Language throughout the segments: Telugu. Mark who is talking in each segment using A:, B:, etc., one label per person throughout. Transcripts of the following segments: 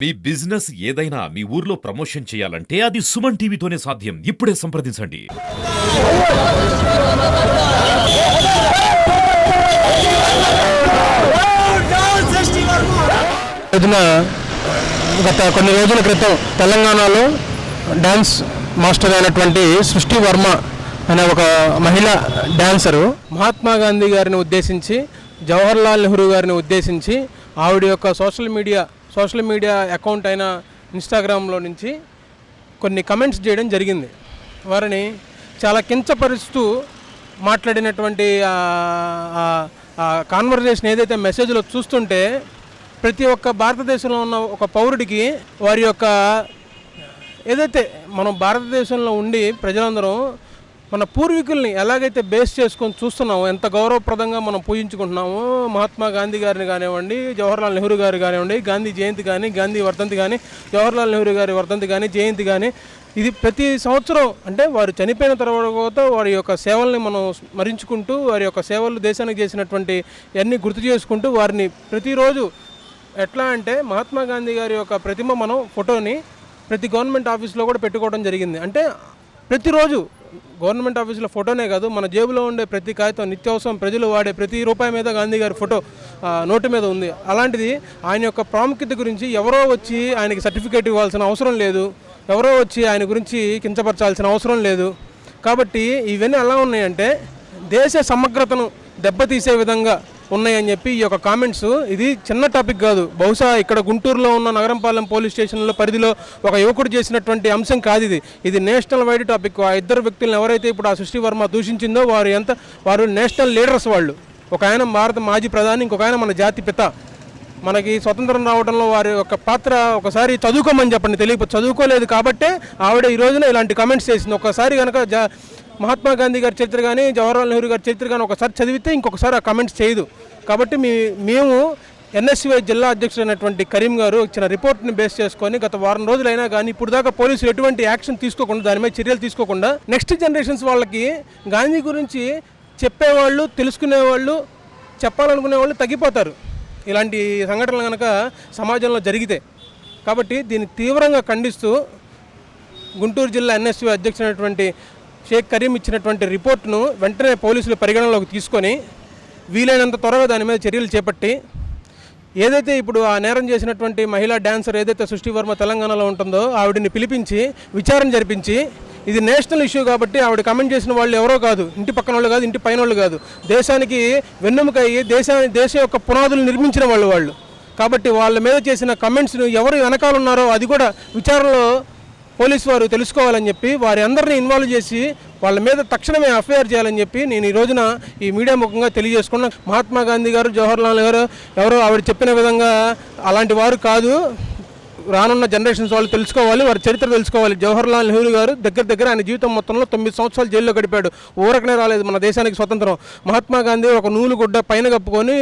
A: మీ బిజినెస్ ఏదైనా మీ ఊర్లో ప్రమోషన్ చేయాలంటే అది సుమన్ టీవీతోనే సాధ్యం. ఇప్పుడే సంప్రదించండి.
B: గత కొన్ని రోజుల క్రితం తెలంగాణలో డాన్స్ మాస్టర్ అయినటువంటి సృష్టి వర్మ అనే ఒక మహిళా డాన్సరు మహాత్మా గాంధీ గారిని ఉద్దేశించి, జవహర్లాల్ నెహ్రూ గారిని ఉద్దేశించి ఆవిడ యొక్క సోషల్ మీడియా అకౌంట్ అయిన ఇన్స్టాగ్రామ్లో నుంచి కొన్ని కమెంట్స్ చేయడం జరిగింది. వారిని చాలా కించపరుస్తూ మాట్లాడినటువంటి కాన్వర్జేషన్ ఏదైతే మెసేజ్లో చూస్తుంటే ప్రతి ఒక్క భారతదేశంలో ఉన్న ఒక పౌరుడికి వారి యొక్క ఏదైతే మనం భారతదేశంలో ఉండి ప్రజలందరం మన పూర్వీకుల్ని ఎలాగైతే బేస్ చేసుకొని చూస్తున్నామో, ఎంత గౌరవప్రదంగా మనం పూజించుకుంటున్నామో, మహాత్మా గాంధీ గారిని కానివ్వండి, జవహర్లాల్ నెహ్రూ గారు కానివ్వండి, గాంధీ జయంతి కానీ, గాంధీ వర్ధంతి కానీ, జవహర్లాల్ నెహ్రూ గారి వర్ధంతి కానీ, జయంతి కానీ, ఇది ప్రతి సంవత్సరం అంటే వారు చనిపోయిన తర్వాత వారి యొక్క సేవల్ని మనం స్మరించుకుంటూ, వారి యొక్క సేవలు దేశానికి చేసినటువంటి అన్నీ గుర్తు చేసుకుంటూ వారిని ప్రతిరోజు ఎట్లా అంటే మహాత్మా గాంధీ గారి యొక్క ప్రతిమ మనం ఫోటోని ప్రతి గవర్నమెంట్ ఆఫీస్లో కూడా పెట్టుకోవడం జరిగింది. అంటే ప్రతిరోజు గవర్నమెంట్ ఆఫీసులో ఫోటోనే కాదు, మన జేబులో ఉండే ప్రతి కాగితం, నిత్యావసరం ప్రజలు వాడే ప్రతి రూపాయి మీద గాంధీ గారి ఫోటో నోటు మీద ఉంది. అలాంటిది ఆయన యొక్క ప్రాముఖ్యత గురించి ఎవరో వచ్చి ఆయనకి సర్టిఫికేట్ ఇవ్వాల్సిన అవసరం లేదు, ఎవరో వచ్చి ఆయన గురించి కించపరచాల్సిన అవసరం లేదు. కాబట్టి ఇవన్నీ ఎలా ఉన్నాయంటే దేశ సమగ్రతను దెబ్బతీసే విధంగా ఉన్నాయని చెప్పి ఈ యొక్క కామెంట్స్, ఇది చిన్న టాపిక్ కాదు. బహుశా ఇక్కడ గుంటూరులో ఉన్న నగరంపాలెం పోలీస్ స్టేషన్లో పరిధిలో ఒక యువకుడు చేసినటువంటి అంశం కాదు ఇది నేషనల్ వైడ్ టాపిక్. ఆ ఇద్దరు వ్యక్తులను ఎవరైతే ఇప్పుడు ఆ సృష్టి వర్మ దూషించిందో వారు నేషనల్ లీడర్స్. వాళ్ళు, ఒక ఆయన భారత మాజీ ప్రధాని, ఇంకొక ఆయన మన జాతి పిత. మనకి స్వతంత్రం రావడంలో వారి యొక్క పాత్ర ఒకసారి చదువుకోమని చెప్పండి, చదువుకోలేదు కాబట్టే ఆవిడ ఈ రోజున ఇలాంటి కామెంట్స్ చేసింది. ఒకసారి కనుక మహాత్మా గాంధీ గారి చరిత్ర కానీ, జవహర్లాల్ నెహ్రూ గారి చరిత్ర కానీ ఒకసారి చదివితే ఇంకొకసారి ఆ కామెంట్స్ చేయదు. కాబట్టి మేము ఎన్ఎస్యుఐ జిల్లా అధ్యక్షుడైనటువంటి కరీం గారు ఇచ్చిన రిపోర్ట్ని బేస్ చేసుకొని గత వారం రోజులైనా కానీ ఇప్పుడు దాకా పోలీసులు ఎటువంటి యాక్షన్ తీసుకోకుండా, దాని మీద చర్యలు తీసుకోకుండా, నెక్స్ట్ జనరేషన్స్ వాళ్ళకి గాంధీ గురించి చెప్పేవాళ్ళు, తెలుసుకునేవాళ్ళు, చెప్పాలనుకునే వాళ్ళు తగ్గిపోతారు ఇలాంటి సంఘటనలు కనుక సమాజంలో జరిగితే. కాబట్టి దీన్ని తీవ్రంగా ఖండిస్తూ గుంటూరు జిల్లా ఎన్ఎస్యుఐ అధ్యక్షుడైనటువంటి షేక్ కరీం ఇచ్చినటువంటి రిపోర్ట్ను వెంటనే పోలీసులు పరిగణనలోకి తీసుకొని వీలైనంత త్వరగా దాని మీద చర్యలు చేపట్టి, ఏదైతే ఇప్పుడు ఆ నేరం చేసినటువంటి మహిళా డాన్సర్ ఏదైతే సృష్టి వర్మ తెలంగాణలో ఉంటుందో ఆవిడని పిలిపించి విచారణ జరిపించి, ఇది నేషనల్ ఇష్యూ కాబట్టి ఆవిడ కమెంట్ చేసిన వాళ్ళు ఎవరో కాదు, ఇంటి పక్కన వాళ్ళు కాదు, ఇంటి పైన వాళ్ళు కాదు, దేశానికి వెన్నెముక అయ్యి దేశం యొక్క పునాదులు నిర్మించిన వాళ్ళు. కాబట్టి వాళ్ళ మీద చేసిన కమెంట్స్ను ఎవరు వెనకాల ఉన్నారో అది కూడా విచారణలో పోలీసు వారు తెలుసుకోవాలని చెప్పి వారి అందరినీ ఇన్వాల్వ్ చేసి వాళ్ళ మీద తక్షణమే ఎఫ్ఐఆర్ చేయాలని చెప్పి నేను ఈ రోజున ఈ మీడియా ముఖంగా తెలియజేసుకున్నా. మహాత్మా గాంధీ గారు, జవహర్లాల్ నెహ్రూ ఎవరో ఆవిడ చెప్పిన విధంగా అలాంటి వారు కాదు. రానున్న జనరేషన్స్ వాళ్ళు తెలుసుకోవాలి, వారి చరిత్ర తెలుసుకోవాలి. జవహర్లాల్ నెహ్రూ గారు దగ్గర ఆయన జీవితం మొత్తంలో 9 సంవత్సరాలు జైల్లో గడిపాడు. ఊరకనే రాలేదు మన దేశానికి స్వతంత్రం. మహాత్మా గాంధీ ఒక నూలు గుడ్డ పైన కప్పుకొని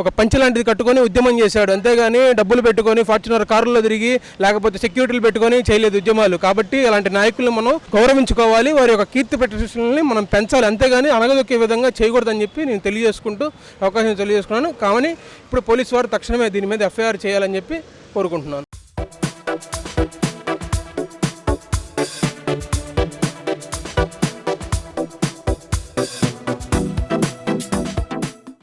B: ఒక పంచె లాంటిది కట్టుకొని ఉద్యమం చేశాడు, అంతేగాని డబ్బులు పెట్టుకొని ఫార్చునర్ కారులో తిరిగి లేకపోతే సెక్యూరిటీలు పెట్టుకొని చేయలేదు ఉద్యమాలు. కాబట్టి అలాంటి నాయకులను మనం గౌరవించుకోవాలి, వారి యొక్క కీర్తి ప్రతిష్టలని మనం పెంచాలి, అంతేగాని అనగదొక్కే విధంగా చేయకూడదని చెప్పి నేను అవకాశం తెలియజేసుకున్నాను. కానీ ఇప్పుడు పోలీసు వారు తక్షణమే దీని మీద ఎఫ్ఐఆర్ చేయాలని చెప్పి కోరుకుంటున్నాను.